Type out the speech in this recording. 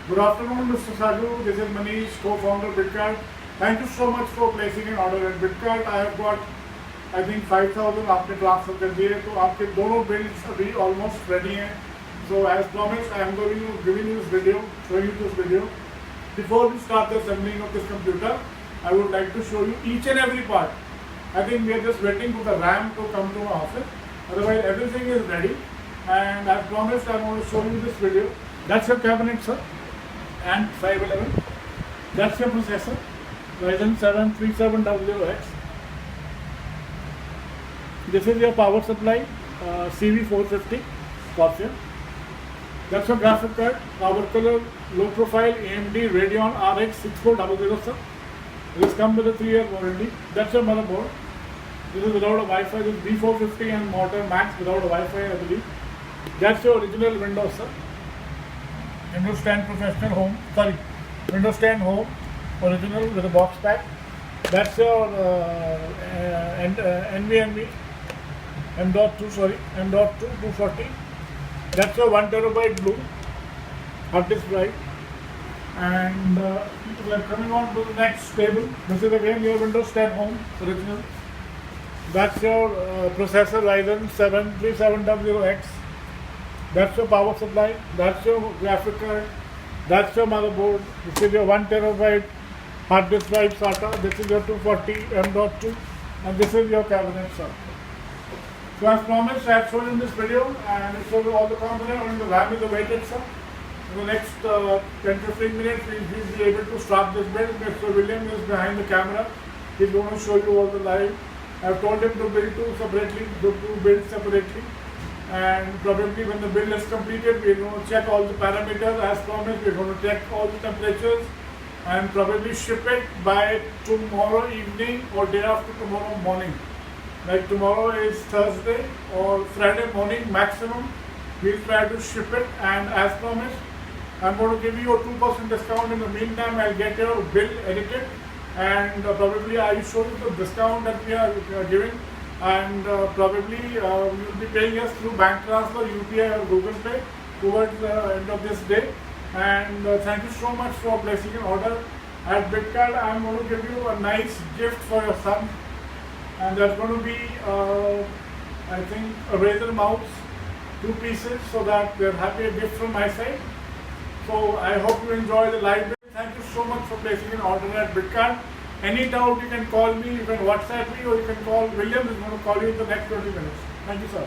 Good afternoon, Mr. Sadhu. This is Manish, co-founder Bitkart. Thank you so much for placing an order at Bitkart. I have got, I think 5,000 आपने transfer कर दिए, तो आपके दोनों bills अभी almost ready हैं. So as promised, I am giving you this video, showing you this video. Before we start the assembling of this computer, I would like to show you each and every part. I think we are just waiting for the RAM to come to my office. Otherwise, everything is ready. And as promised, I am going to show you this video. That's your cabinet, sir. And 511. That's your processor. Ryzen 7 3700X. This is your power supply, CV450 Scorpion. That's your graphic card, power color, low profile, AMD Radeon RX 6400, sir. This comes with a 3-year warranty. That's your motherboard. This is without a Wi-Fi. This is B450 and Motor Max without a Wi-Fi, I believe. That's your original Windows, sir. Windows 10 Professional Home, Windows 10 Home, original with a box pack. That's your NVMe M.2, M.2 240. That's your 1 terabyte blue hard disk drive. And we are coming on to the next table. This is again your Windows 10 Home, original. That's your processor Ryzen 7 3700X. That's your power supply, that's your graphic card, that's your motherboard. This is your 1 terabyte hard disk drive SATA. This is your 240 M.2, and this is your cabinet, sir. So as promised, I have shown in this video, and it shows you all the components, and the RAM is awaited, sir. In the next 10-15 minutes, we will be able to start this build. Mr. William is behind the camera. He's going to show you all the live. I have told him to build two builds separately. And probably when the build is completed, we are going to check all the parameters. As promised, we are going to check all the temperatures and probably ship it by tomorrow evening or day after tomorrow morning. Like tomorrow is Thursday or Friday morning maximum, we'll try to ship it. And as promised, I'm going to give you a 2% discount. In the meantime, I'll get your bill edited, and probably I will show you the discount that we are giving. And probably you will be paying us through bank transfer, UPI or Google Pay towards the end of this day. And thank you so much for placing an order at Bitkart. I am going to give you a nice gift for your son, and that's going to be I think a Razer mouse, 2 pieces, so that they're happy, a gift from my side. So I hope you enjoy the live build. Thank you so much for placing an order at Bitkart. Any doubt, you can call me, you can WhatsApp me, or you can call William. Is going to call you in the next 20 minutes. Thank you, sir.